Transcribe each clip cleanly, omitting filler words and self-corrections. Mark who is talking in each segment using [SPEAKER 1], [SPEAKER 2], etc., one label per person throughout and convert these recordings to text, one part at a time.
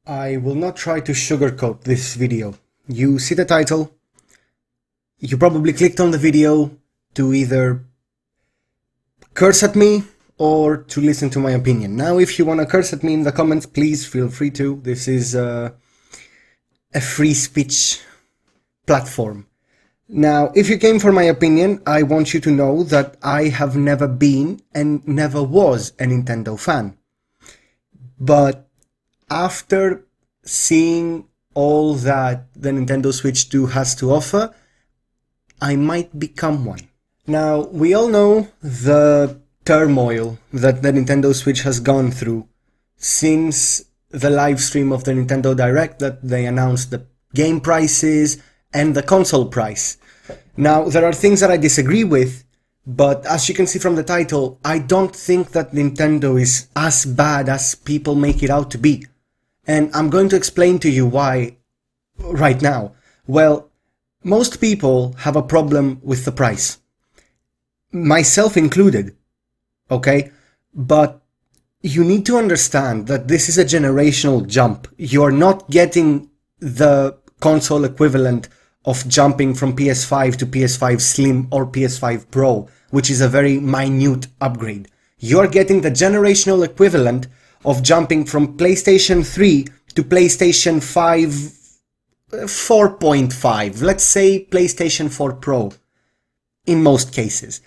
[SPEAKER 1] I will not try to sugarcoat this video. You see the title, you probably clicked on the video to either curse at me or to listen to my opinion. Now, if you want to curse at me in the comments, please feel free to. This is a free speech platform. Now, if you came for my opinion, I want you to know that I have never been and never was a Nintendo fan. But after seeing all that the Nintendo Switch 2 has to offer, I might become one. Now, we all know the turmoil that the Nintendo Switch has gone through since the live stream of the Nintendo Direct that they announced the game prices and the console price. Now, there are things that I disagree with, but as you can see from the title, I don't think that Nintendo is as bad as people make it out to be. And I'm going to explain to you why right now. Well, most people have a problem with the price. Myself included. Okay? But you need to understand that this is a generational jump. You're not getting the console equivalent of jumping from PS5 to PS5 Slim or PS5 Pro, which is a very minute upgrade. You're getting the generational equivalent of jumping from PlayStation 3 to PlayStation 5 4.5, let's say PlayStation 4 Pro, in most cases.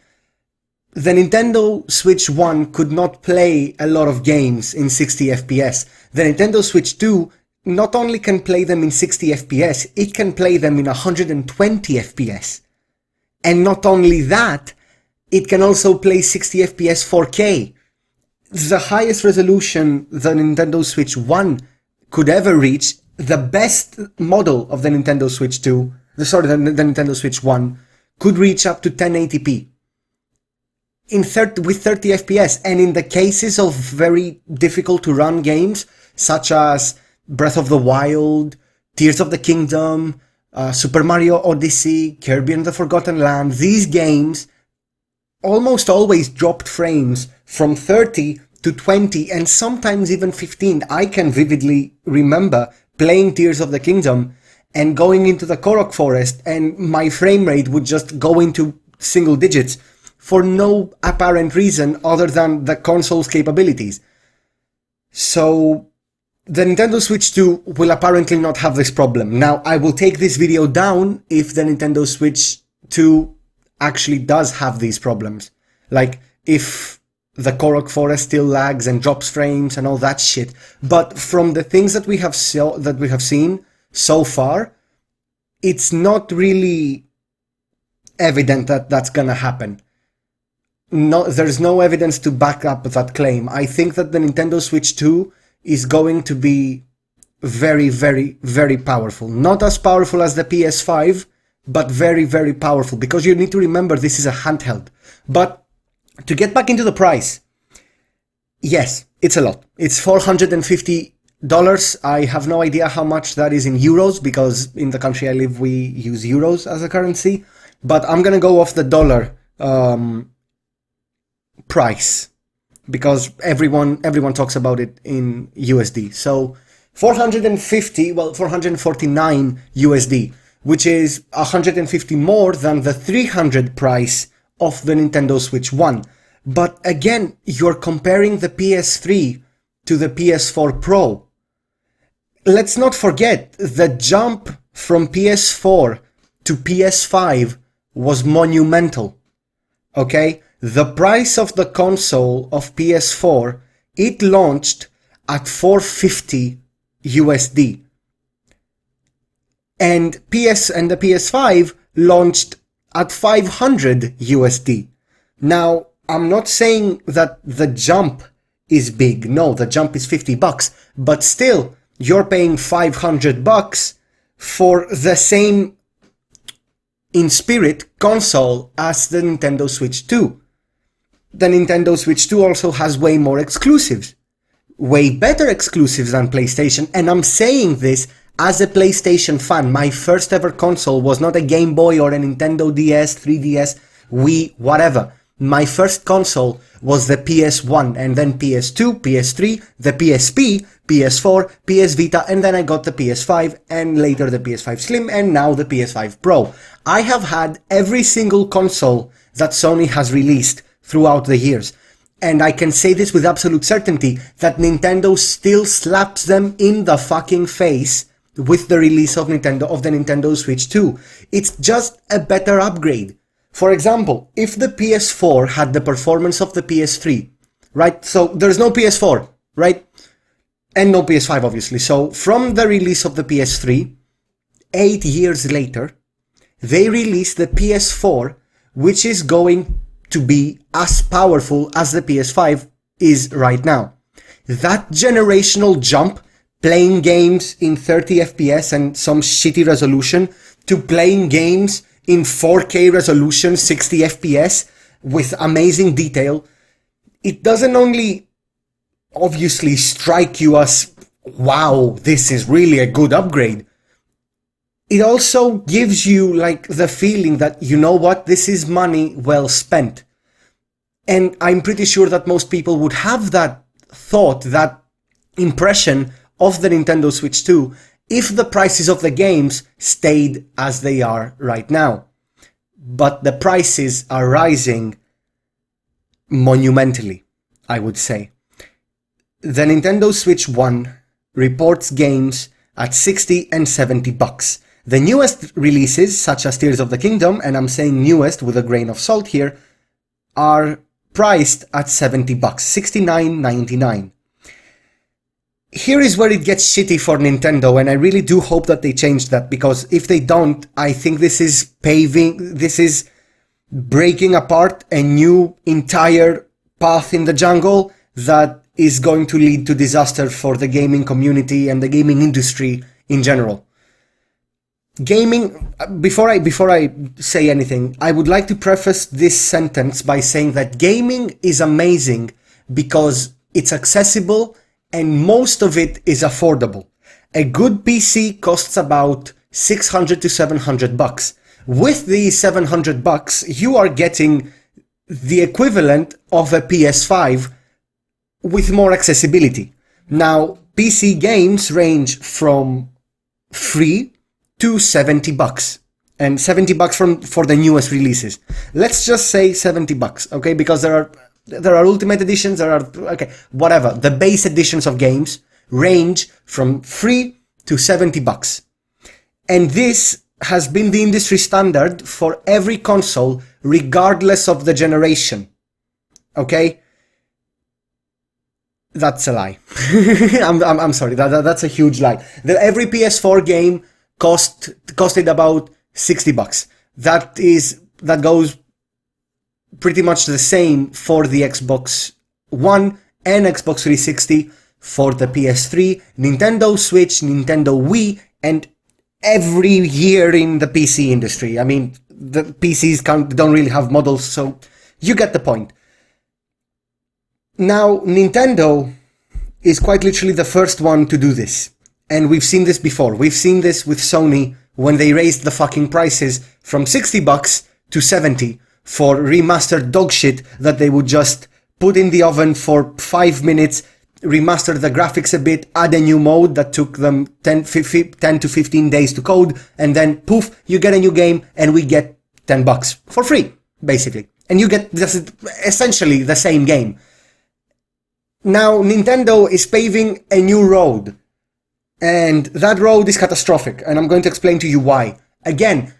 [SPEAKER 1] The Nintendo Switch 1 could not play a lot of games in 60 FPS. The Nintendo Switch 2 not only can play them in 60 FPS, it can play them in 120 FPS. And not only that, it can also play 60 FPS 4K. The highest resolution the Nintendo Switch 1 could ever reach, the best model of the Nintendo Switch 2, the Nintendo Switch 1, could reach up to 1080p. With 30 FPS, and in the cases of very difficult to run games, such as Breath of the Wild, Tears of the Kingdom, Super Mario Odyssey, Kirby and the Forgotten Land, these games almost always dropped frames from 30 to 20 and sometimes even 15. I can vividly remember playing Tears of the Kingdom and going into the Korok Forest and my frame rate would just go into single digits for no apparent reason other than the console's capabilities. So the Nintendo Switch 2 will apparently not have this problem. Now, I will take this video down if the Nintendo Switch 2 actually does have these problems. Like, if the Korok Forest still lags and drops frames and all that shit. But from the things that we have seen so far, it's not really evident that that's gonna happen. No, there's no evidence to back up that claim. I think that the Nintendo Switch 2 is going to be very, very, very powerful. Not as powerful as the PS5, but very, very powerful. Because you need to remember this is a handheld. But to get back into the price, yes, it's a lot. It's $450. I have no idea how much that is in euros, because in the country I live we use euros as a currency. But I'm gonna go off the dollar price, because everyone talks about it in USD. So 449 USD, which is 150 more than the 300 price of the Nintendo Switch 1. But again, you're comparing the PS3 to the PS4 Pro. Let's not forget, the jump from PS4 to PS5 was monumental. Okay? The price of the console of PS4, it launched at 450 USD. And the PS5 launched at 500 USD. Now, I'm not saying that the jump is big. No, the jump is $50. But still, you're paying $500 for the same, in spirit, console as the Nintendo Switch 2. The Nintendo Switch 2 also has way more exclusives. Way better exclusives than PlayStation. And I'm saying this as a PlayStation fan. My first ever console was not a Game Boy or a Nintendo DS, 3DS, Wii, whatever. My first console was the PS1, and then PS2, PS3, the PSP, PS4, PS Vita, and then I got the PS5, and later the PS5 Slim, and now the PS5 Pro. I have had every single console that Sony has released throughout the years. And I can say this with absolute certainty, that Nintendo still slaps them in the fucking face with the release of the Nintendo Switch 2. It's just a better upgrade. For example, if the PS4 had the performance of the PS3, right? So there's no PS4, right? And no PS5, obviously. So from the release of the PS3, 8 years later, they released the PS4, which is going to be as powerful as the PS5 is right now. That generational jump, playing games in 30 FPS and some shitty resolution, to playing games in 4K resolution, 60 FPS, with amazing detail, it doesn't only obviously strike you as, wow, this is really a good upgrade. It also gives you like the feeling that, you know what, this is money well spent. And I'm pretty sure that most people would have that thought, that impression of the Nintendo Switch 2 if the prices of the games stayed as they are right now. But the prices are rising monumentally, I would say. The Nintendo Switch 1 reports games at 60 and 70 bucks. The newest releases, such as Tears of the Kingdom, and I'm saying newest with a grain of salt here, are priced at 70 bucks, $69.99. Here is where it gets shitty for Nintendo, and I really do hope that they change that, because if they don't, I think this is breaking apart a new entire path in the jungle that is going to lead to disaster for the gaming community and the gaming industry in general. Gaming, before I say anything, I would like to preface this sentence by saying that gaming is amazing because it's accessible and most of it is affordable. A good PC costs about 600 to 700 bucks. With the 700 bucks, you are getting the equivalent of a PS5 with more accessibility. Now, PC games range from free to 70 bucks. And 70 bucks for the newest releases. Let's just say 70 bucks, okay? Because there are Ultimate Editions, okay, whatever. The base editions of games range from free to 70 bucks. And this has been the industry standard for every console, regardless of the generation. Okay? That's a lie. I'm sorry, that's a huge lie. Every PS4 game costed about 60 bucks. That goes pretty much the same for the Xbox One and Xbox 360, for the PS3, Nintendo Switch, Nintendo Wii, and every year in the PC industry. I mean, the PCs don't really have models, so you get the point. Now, Nintendo is quite literally the first one to do this. And we've seen this before. We've seen this with Sony when they raised the fucking prices from 60 bucks to 70 for remastered dog shit that they would just put in the oven for 5 minutes, remaster the graphics a bit, add a new mode that took them 10 to 15 days to code, and then poof, you get a new game and we get 10 bucks for free, basically. And you get essentially the same game. Now, Nintendo is paving a new road. And that road is catastrophic, and I'm going to explain to you why. Again,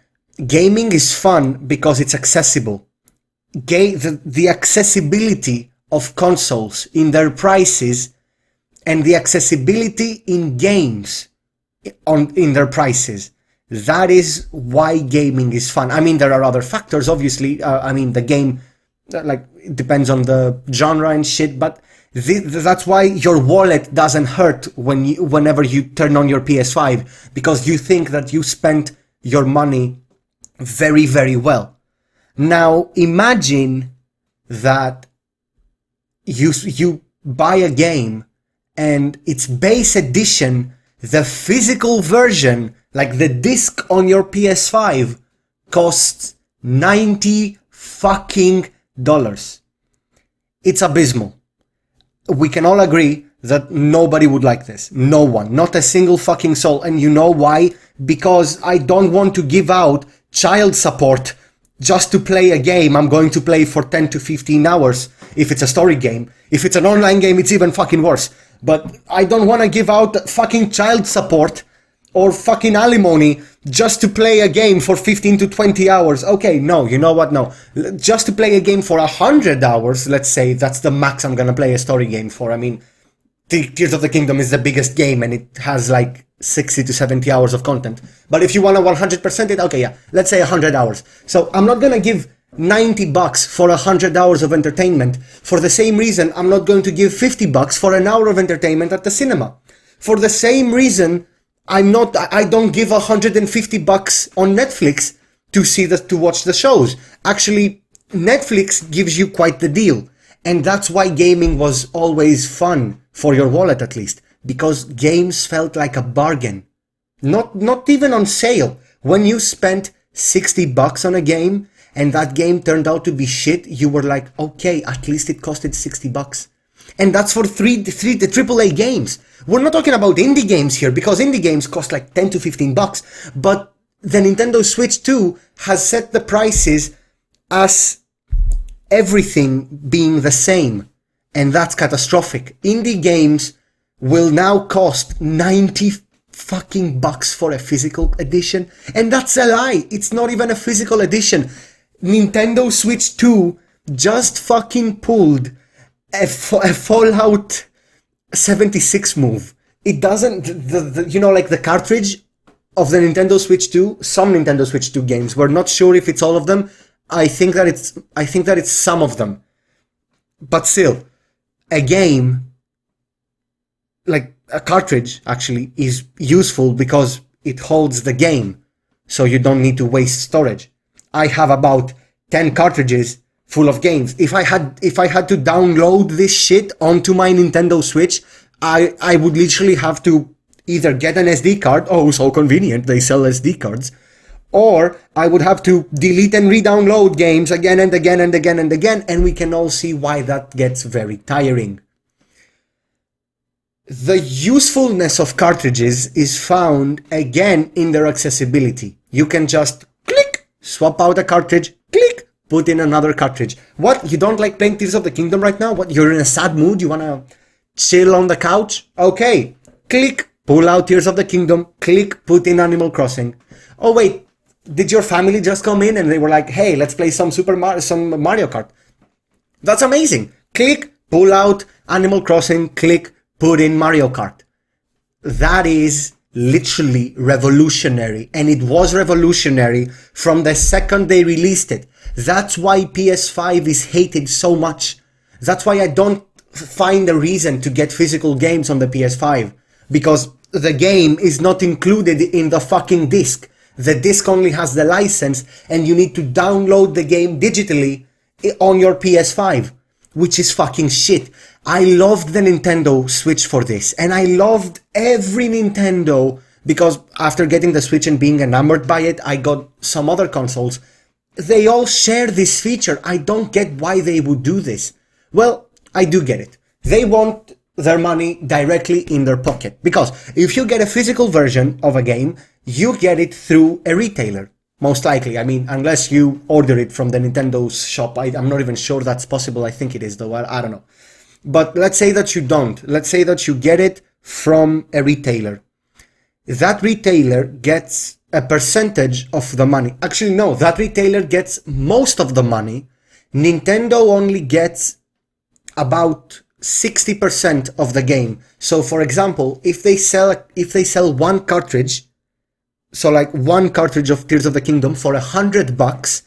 [SPEAKER 1] gaming is fun because it's accessible. The accessibility of consoles in their prices and the accessibility in games in their prices, that is why gaming is fun. I mean, there are other factors, obviously. I mean, the game, like, it depends on the genre and shit, but that's why your wallet doesn't hurt whenever you turn on your PS5, because you think that you spent your money very, very well. Now, imagine that you buy a game and its base edition, the physical version, like the disc on your PS5, costs $90 fucking It's abysmal. We can all agree that nobody would like this. No one. Not a single fucking soul. And you know why? Because I don't want to give out child support just to play a game I'm going to play for 10 to 15 hours if it's a story game. If it's an online game, it's even fucking worse. But I don't want to give out fucking child support or fucking alimony just to play a game for 15 to 20 hours. Okay, no, you know what? No. Just to play a game for 100 hours, let's say, that's the max I'm gonna play a story game for. I mean, Tears of the Kingdom is the biggest game and it has like 60 to 70 hours of content. But if you want to 100% it, okay, yeah, let's say 100 hours. So I'm not gonna give $90 for 100 hours of entertainment. For the same reason, I'm not going to give $50 for an hour of entertainment at the cinema. For the same reason, I don't give $150 on Netflix to watch the shows. Actually, Netflix gives you quite the deal. And that's why gaming was always fun, for your wallet at least, because games felt like a bargain. Not even on sale. When you spent $60 on a game and that game turned out to be shit, you were like, okay, at least it costed $60. And that's for three AAA games. We're not talking about indie games here, because indie games cost like 10 to $15. But the Nintendo Switch 2 has set the prices as everything being the same. And that's catastrophic. Indie games will now cost 90 fucking bucks for a physical edition. And that's a lie. It's not even a physical edition. Nintendo Switch 2 just fucking pulled a Fallout 76 move. It doesn't, you know, like the cartridge of the Nintendo Switch 2, some Nintendo Switch 2 games, we're not sure if it's all of them. I think that it's some of them. But still, a game, like a cartridge actually, is useful because it holds the game, so you don't need to waste storage. I have about 10 cartridges full of games. If I had to download this shit onto my Nintendo Switch, I would literally have to either get an SD card, oh so convenient, they sell SD cards, or I would have to delete and re-download games again and again and again and again, and we can all see why that gets very tiring. The usefulness of cartridges is found again in their accessibility. You can just click, swap out a cartridge, click, put in another cartridge. What, you don't like playing Tears of the Kingdom right now? What, you're in a sad mood? You wanna chill on the couch? Okay, click, pull out Tears of the Kingdom, click, put in Animal Crossing. Oh wait, did your family just come in and they were like, hey, let's play some Mario Kart? That's amazing. Click, pull out Animal Crossing, click, put in Mario Kart. That is literally revolutionary, and it was revolutionary from the second they released it. That's why PS5 is hated so much. That's why I don't find a reason to get physical games on the PS5, because the game is not included in the fucking disc. The disc only has the license, and you need to download the game digitally on your PS5, which is fucking shit. I loved the Nintendo Switch for this, and I loved every Nintendo, because after getting the Switch and being enamored by it, I got some other consoles. They all share this feature. I don't get why they would do this. Well, I do get it. They want their money directly in their pocket, because if you get a physical version of a game, you get it through a retailer, most likely. I mean, unless you order it from the Nintendo's shop. I'm not even sure that's possible. I think it is, though. I don't know. But let's say that you don't. Let's say that you get it from a retailer. That retailer gets a percentage of the money. Actually, no, that retailer gets most of the money. Nintendo only gets about 60% of the game. So for example, if they sell one cartridge, so like one cartridge of Tears of the Kingdom for $100,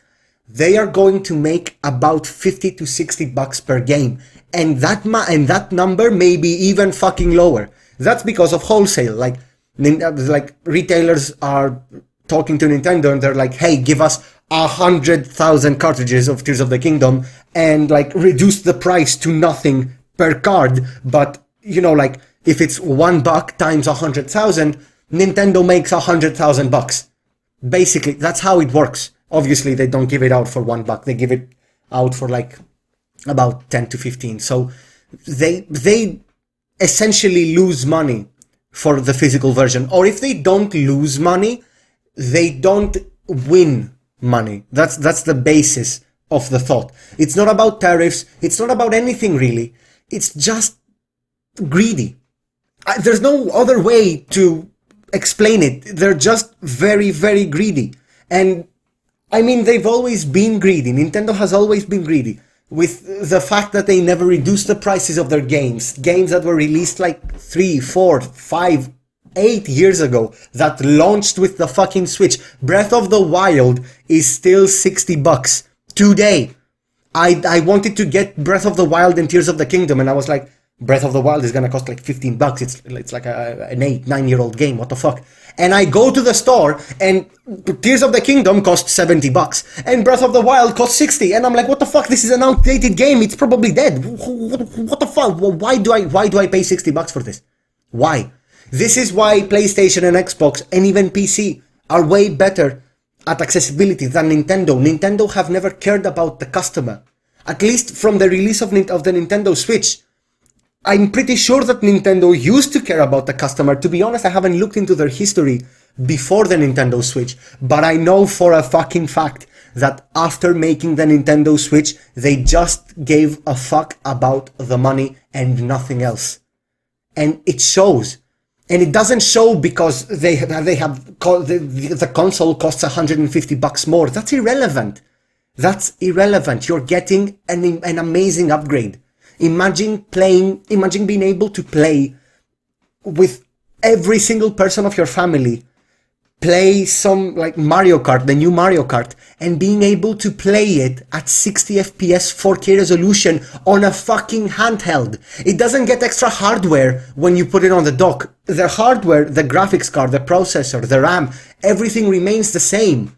[SPEAKER 1] they are going to make about $50 to $60 per game. And that number may be even fucking lower. That's because of wholesale. Like retailers are talking to Nintendo and they're like, hey, give us 100,000 cartridges of Tears of the Kingdom and like reduce the price to nothing per card. But you know, like if it's $1 times 100,000, Nintendo makes $100,000. Basically, that's how it works. Obviously, they don't give it out for $1. They give it out for like about 10 to 15. So they essentially lose money for the physical version. Or if they don't lose money, they don't win money. That's the basis of the thought. It's not about tariffs. It's not about anything really. It's just greedy. There's no other way to explain it. They're just very, very greedy. And I mean, they've always been greedy. Nintendo has always been greedy with the fact that they never reduced the prices of their games. Games that were released like 3, 4, 5, 8 years ago that launched with the fucking Switch. Breath of the Wild is still $60 today. I wanted to get Breath of the Wild and Tears of the Kingdom, and I was like, Breath of the Wild is gonna cost like $15. It's like an 8, 9-year-old game. What the fuck? And I go to the store and Tears of the Kingdom costs $70 and Breath of the Wild costs 60, and I'm like, what the fuck? This is an outdated game. It's probably dead. What the fuck? Why do I pay $60 for this? Why? This is why PlayStation and Xbox and even PC are way better at accessibility than Nintendo. Nintendo have never cared about the customer. At least from the release of the Nintendo Switch. I'm pretty sure that Nintendo used to care about the customer. To be honest, I haven't looked into their history before the Nintendo Switch, but I know for a fucking fact that after making the Nintendo Switch, they just gave a fuck about the money and nothing else. And it shows. And it doesn't show because the console costs $150 more. That's irrelevant. That's irrelevant. You're getting an amazing upgrade. Imagine being able to play with every single person of your family, play some like Mario Kart, the new Mario Kart, and being able to play it at 60 FPS 4K resolution on a fucking handheld. It doesn't get extra hardware when you put it on the dock. The hardware, the graphics card, the processor, the RAM, everything remains the same.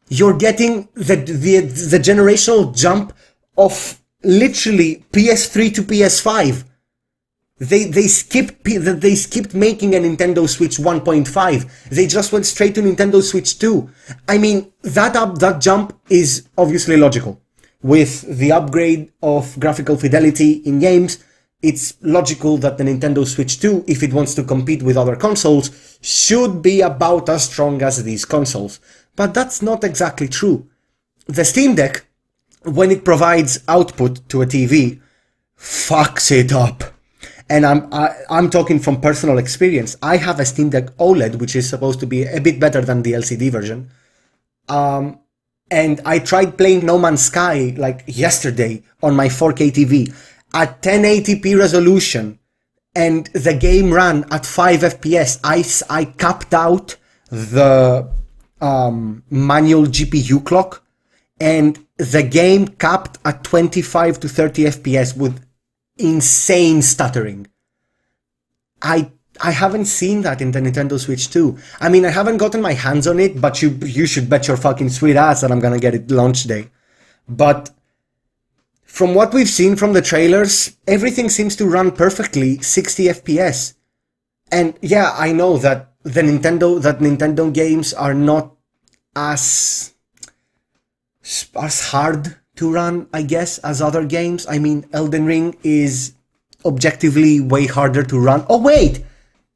[SPEAKER 1] You're getting the generational jump of literally PS3 to PS5. They skipped making a Nintendo Switch 1.5. They just went straight to Nintendo Switch 2. I mean, that jump is obviously logical. With the upgrade of graphical fidelity in games, it's logical that the Nintendo Switch 2, if it wants to compete with other consoles, should be about as strong as these consoles. But that's not exactly true. The Steam Deck, when it provides output to a TV, fucks it up. And I'm talking from personal experience. I have a Steam Deck OLED, which is supposed to be a bit better than the LCD version. And I tried playing No Man's Sky like yesterday on my 4K TV at 1080p resolution, and the game ran at 5 FPS. I capped out the manual GPU clock, and the game capped at 25 to 30 FPS with insane stuttering. I haven't seen that in the Nintendo Switch 2. I mean, I haven't gotten my hands on it, but you should bet your fucking sweet ass that I'm gonna get it launch day. But from what we've seen from the trailers, everything seems to run perfectly 60 FPS. And yeah, I know that Nintendo games are not as hard to run, I guess, as other games. I mean, Elden Ring is objectively way harder to run. Oh wait,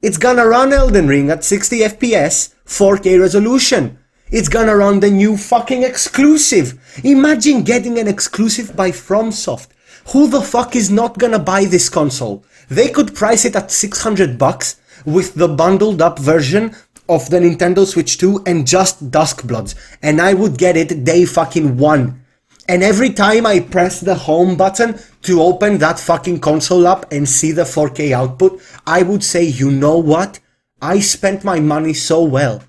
[SPEAKER 1] it's gonna run Elden Ring at 60 FPS, 4K resolution. It's gonna run the new fucking exclusive. Imagine getting an exclusive by FromSoft. Who the fuck is not gonna buy this console? They could price it at $600 with the bundled up version of the Nintendo Switch 2 and just Duskbloods, and I would get it day fucking one. And every time I press the home button to open that fucking console up and see the 4K output, I would say, you know what? I spent my money so well.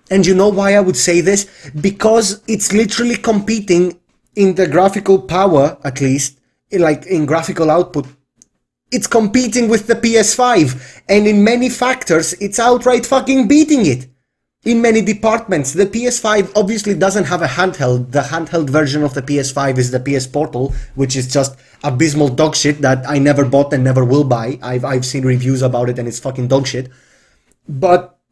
[SPEAKER 1] And you know why I would say this? Because it's literally competing in the graphical power, at least, like in graphical output. It's competing with the PS5, and in many factors, it's outright fucking beating it. In many departments, the PS5 obviously doesn't have a handheld. The handheld version of the PS5 is the PS Portal, which is just abysmal dog shit that I never bought and never will buy. I've seen reviews about it and it's fucking dog shit.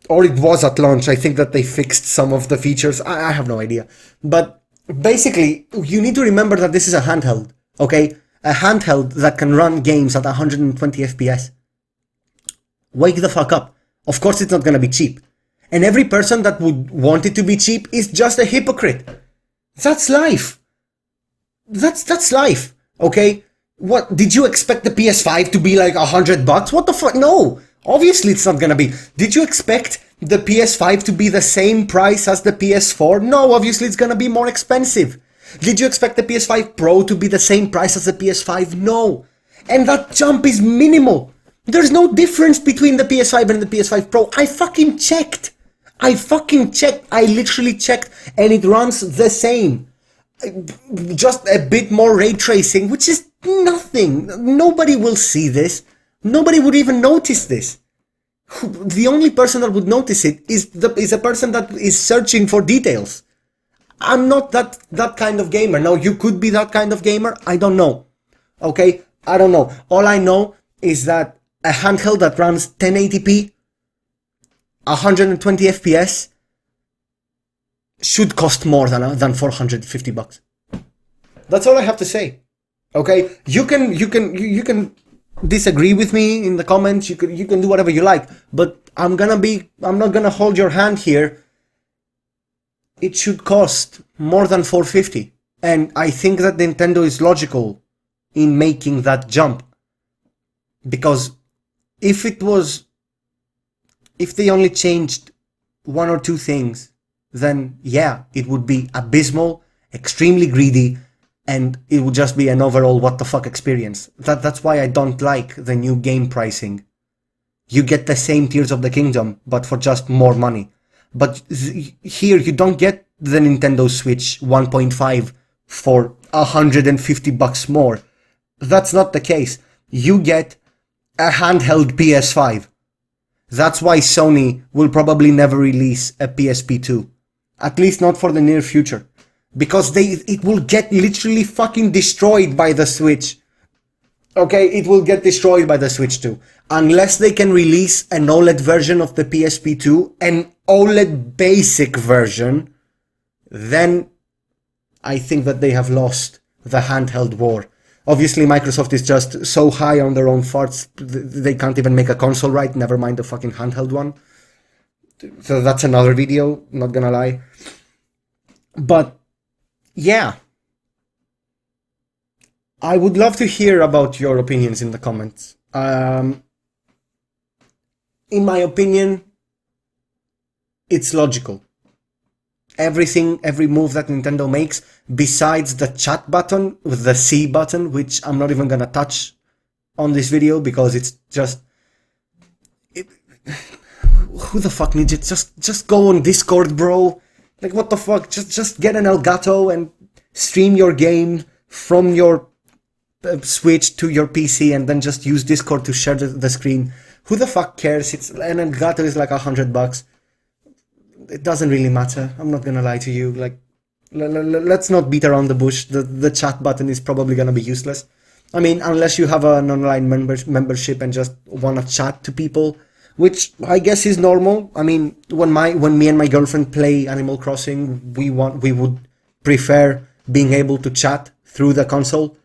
[SPEAKER 1] Or it was at launch. I think that they fixed some of the features. I have no idea. But basically, you need to remember that this is a handheld, okay? A handheld that can run games at 120 FPS. Wake the fuck up. Of course it's not gonna be cheap. And every person that would want it to be cheap is just a hypocrite. That's life. That's life, okay? What, did you expect the PS5 to be like $100? What the fuck? No! Obviously it's not gonna be. Did you expect the PS5 to be the same price as the PS4? No, obviously it's gonna be more expensive. Did you expect the PS5 Pro to be the same price as the PS5? No. And that jump is minimal. There's no difference between the PS5 and the PS5 Pro. I fucking checked. I literally checked, and it runs the same. Just a bit more ray tracing, which is nothing. Nobody will see this. Nobody would even notice this. The only person that would notice it is a person that is searching for details. I'm not that kind of gamer. Now, you could be that kind of gamer. I don't know. Okay? I don't know. All I know is that a handheld that runs 1080p, 120 FPS, should cost more than $450. That's all I have to say. Okay? You can disagree with me in the comments. You can do whatever you like, but I'm not gonna hold your hand here. It should cost more than $450, and I think that Nintendo is logical in making that jump, because if they only changed one or two things, then yeah, it would be abysmal, extremely greedy, and it would just be an overall what the fuck experience. That's why I don't like the new game pricing. You get the same Tears of the Kingdom, but for just more money. But here you don't get the Nintendo Switch 1.5 for $150 more. That's not the case. You get a handheld PS5. That's why Sony will probably never release a PSP 2. At least not for the near future. Because it will get literally fucking destroyed by the Switch. Okay, it will get destroyed by the Switch 2. Unless they can release an OLED version of the PSP 2, an OLED basic version, then I think that they have lost the handheld war. Obviously, Microsoft is just so high on their own farts, they can't even make a console right, never mind the fucking handheld one. So that's another video, not gonna lie. But, yeah. I would love to hear about your opinions in the comments. In my opinion, it's logical. Every move that Nintendo makes, besides the chat button with the C button, which I'm not even gonna touch on this video because it's just... who the fuck needs it? Just go on Discord, bro. Like, what the fuck? Just get an Elgato and stream your game from your Switch to your PC and then just use Discord to share the screen. Who the fuck cares? An Elgato is like $100. It doesn't really matter. I'm not gonna lie to you. Like, let's not beat around the bush. The chat button is probably gonna be useless. I mean, unless you have an online membership and just wanna chat to people, which I guess is normal. I mean, when me and my girlfriend play Animal Crossing, we would prefer being able to chat through the console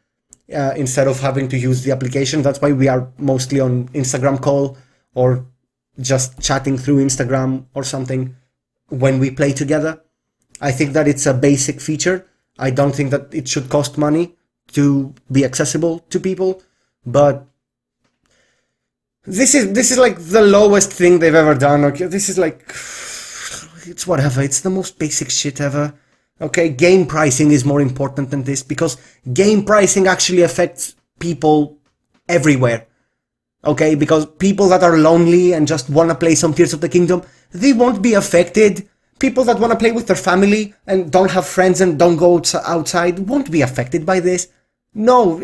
[SPEAKER 1] instead of having to use the application. That's why we are mostly on Instagram call or just chatting through Instagram or something when we play together. I think that it's a basic feature. I don't think that it should cost money to be accessible to people, but this is like the lowest thing they've ever done. Okay, this is like, it's whatever. It's the most basic shit ever. Okay, game pricing is more important than this because game pricing actually affects people everywhere. Okay, because people that are lonely and just want to play some Tears of the Kingdom, they won't be affected. People that want to play with their family and don't have friends and don't go outside won't be affected by this. No,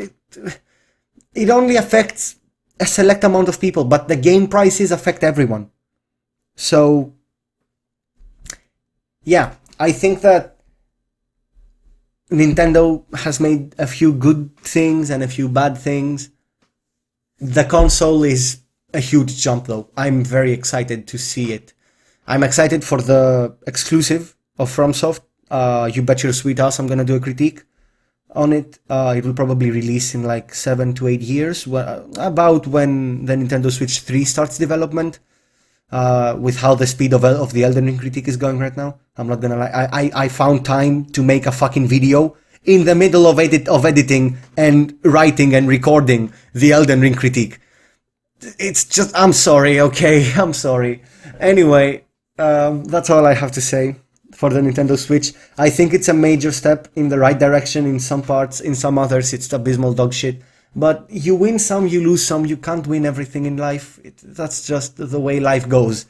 [SPEAKER 1] it only affects a select amount of people, but the game prices affect everyone. So, yeah, I think that Nintendo has made a few good things and a few bad things. The console is a huge jump though. I'm very excited to see it. I'm excited for the exclusive of FromSoft. you bet your sweet ass I'm gonna do a critique on it. It will probably release in like 7 to 8 years, about when the Nintendo Switch 3 starts development. With how the speed of the Elden Ring critique is going right now, I'm not gonna lie. I found time to make a fucking video in the middle of editing and writing and recording the Elden Ring critique. It's just, I'm sorry, okay, I'm sorry. Anyway, that's all I have to say for the Nintendo Switch. I think it's a major step in the right direction in some parts, in some others it's abysmal dog shit. But you win some, you lose some, you can't win everything in life. That's just the way life goes.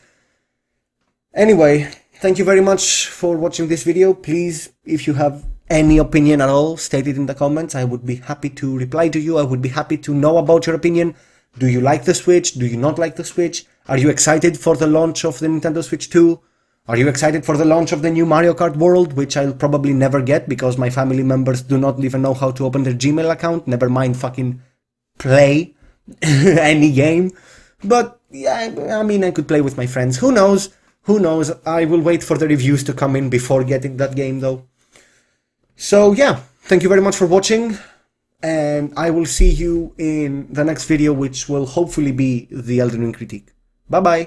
[SPEAKER 1] Anyway, thank you very much for watching this video. Please, if you have any opinion at all, state it in the comments. I would be happy to reply to you. I would be happy to know about your opinion. Do you like the Switch? Do you not like the Switch? Are you excited for the launch of the Nintendo Switch 2? Are you excited for the launch of the new Mario Kart World, which I'll probably never get because my family members do not even know how to open their Gmail account, never mind fucking play any game. But yeah, I mean, I could play with my friends. Who knows? Who knows? I will wait for the reviews to come in before getting that game though. So yeah, thank you very much for watching, and I will see you in the next video, which will hopefully be the Elden Ring critique. Bye bye!